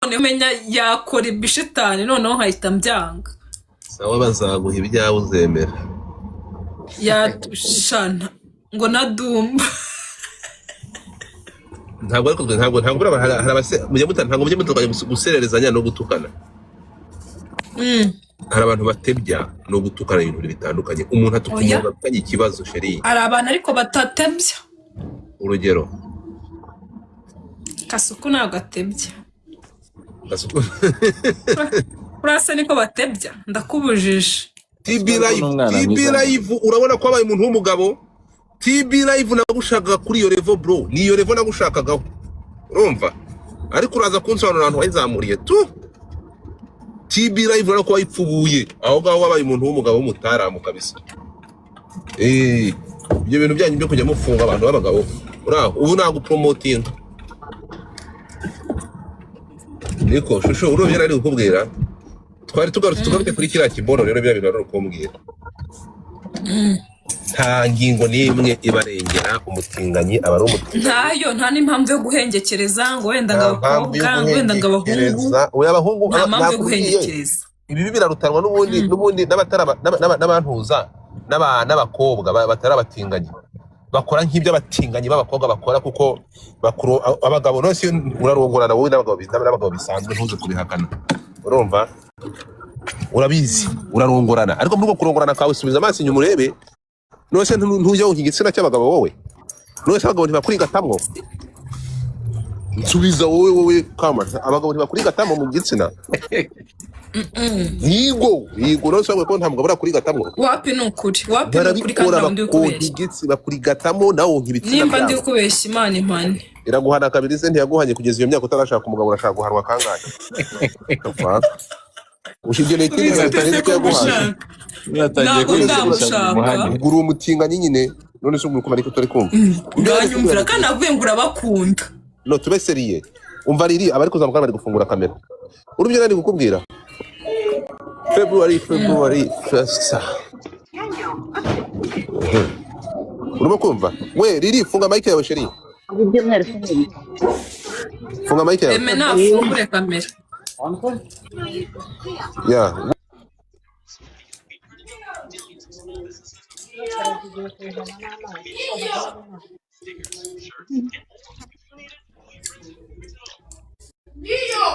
none umenya yakora ibishitani noneho nkahita mbyanga. Sawa bazaguha ibyawe uzemera. Yashana ngo nadumba. Ntabwo ariko ntabwo hari abase ntabwo mujye mutokanye gusererezanya no gutukana. Hari abantu batebya no gutukana ibintu bitandukanye. Umuntu atukumva kanye ikibazo sheri. Hari abantu ariko batatebya. Urugero Kasuku ntabwo atebya. Kasuku urasa niko batebya ndakubujije. TB live urabona ko abaye umuntu w'umugabo. TB live nagushaka kuri iyo level bro, ni iyo level nagushakagaho. Urumva? Ariko uraza kunsobanura ahantu wayizamuriye tu. TB live urabona ko wayipfubuye. Aho gaho wabaye umuntu w'umugabo w'umutaramu kabisa. Ibyo bintu byanyu byo kujya mufunga abantu b'abagabo. Uraho ubu nago promoting. Niko shusho urumye nari kukubwira. Twari tugaruke kuri kiriya kibono rero bya bintu rukumbwira. Nta ngingo n'imwe ibarengera umutinganyi abari ntayo nta n'impamvu yo guhengekereza ngo wenda ngabakobwa ngo wenda ngabahungu oya abahungu nta mpamvu yo guhengekereza. Ibi birarutanwa n'ubundi n'abantuza n'abakobwa batarabatinganye bakora nk'ibyo abatinganyi b'abakobwa bakora kuko bakuru abagabo nose urarongorana wowe n'abagabo bisanzwe ntuze kubihakana. Urumva urabizi urarongorana ariko muri kurongorana kawe subiza amaso inyuma urebe nose ntujya w'igitsina cy'abagabo wowe nose abagabo ntibakurigatamwo nsubiza wowe kama abagabo ntibakurigatamwo mu gitsina. Yigo nose ko nta mugabo bakurigatamwo wapi n'ukuri kandi ndi kubeshya igitsina bakurigatamwo nawo nk'ibitsina nimba ndi kubeshya Imana impane iraguhana kabiri se ntiyaguhanye kugeza iyo myaka utagashaka umugabo urashaka guhanwa kangahe. Ushibye n'ikindi cyatanye yaguhanye yatangiye kwigisha uguru umutinganye nyine none se umukuma ariko turi kumva ndanyumvira kandi avuye ngo urabakunda no tube seriye umva riri abari kuzamuka bari gufungura kamera urubyo nari gukubwira February 1st urimo kumva we riri funga mic yawe sheri funga mic yawe emena fungure kamera yeah. Niyo